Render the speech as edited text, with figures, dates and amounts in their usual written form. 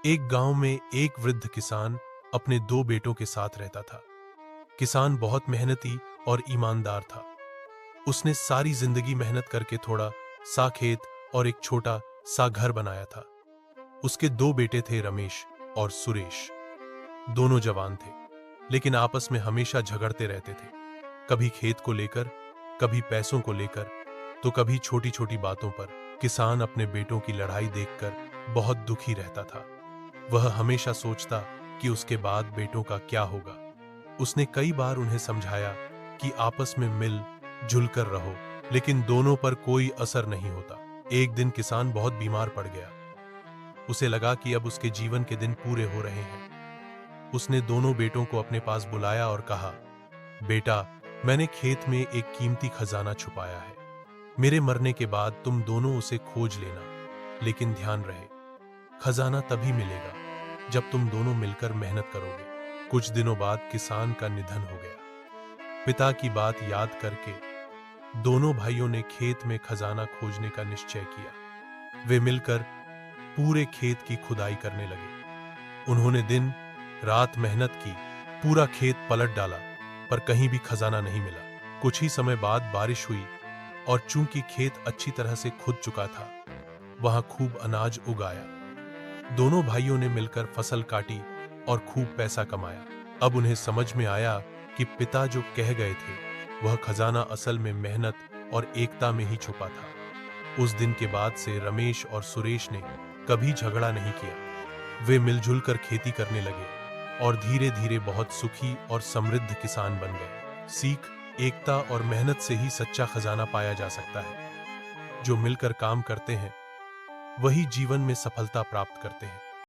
एक गांव में एक वृद्ध किसान अपने दो बेटों के साथ रहता था। किसान बहुत मेहनती और ईमानदार था। उसने सारी जिंदगी मेहनत करके थोड़ा सा खेत और एक छोटा सा घर बनाया था। उसके दो बेटे थे, रमेश और सुरेश। दोनों जवान थे, लेकिन आपस में हमेशा झगड़ते रहते थे। कभी खेत को लेकर, कभी पैसों को लेकर, तो कभी छोटी छोटी बातों पर। किसान अपने बेटों की लड़ाई देखकर बहुत दुखी रहता था। वह हमेशा सोचता कि उसके बाद बेटों का क्या होगा। उसने कई बार उन्हें समझाया कि आपस में मिल जुल कर रहो, लेकिन दोनों पर कोई असर नहीं होता। एक दिन किसान बहुत बीमार पड़ गया। उसे लगा कि अब उसके जीवन के दिन पूरे हो रहे हैं। उसने दोनों बेटों को अपने पास बुलाया और कहा, बेटा, मैंने खेत में एक कीमती खजाना छुपाया है। मेरे मरने के बाद तुम दोनों उसे खोज लेना, लेकिन ध्यान रहे, खजाना तभी मिलेगा जब तुम दोनों मिलकर मेहनत करोगे। कुछ दिनों बाद किसान का निधन हो गया। पिता की बात याद करके दोनों भाइयों ने खेत में खजाना खोजने का निश्चय किया। वे मिलकर पूरे खेत की खुदाई करने लगे। उन्होंने दिन रात मेहनत की, पूरा खेत पलट डाला, पर कहीं भी खजाना नहीं मिला। कुछ ही समय बाद बारिश हुई और चूंकि खेत अच्छी तरह से खुद चुका था, वहां खूब अनाज उगाया। दोनों भाइयों ने मिलकर फसल काटी और खूब पैसा कमाया। अब उन्हें समझ में आया कि पिता जो कह गए थे, वह खजाना असल में मेहनत और एकता में ही छुपा था। उस दिन के बाद से रमेश और सुरेश ने कभी झगड़ा नहीं किया। वे मिलजुल कर खेती करने लगे और धीरे धीरे बहुत सुखी और समृद्ध किसान बन गए। सीख: एकता और मेहनत से ही सच्चा खजाना पाया जा सकता है। जो मिलकर काम करते हैं, वही जीवन में सफलता प्राप्त करते हैं।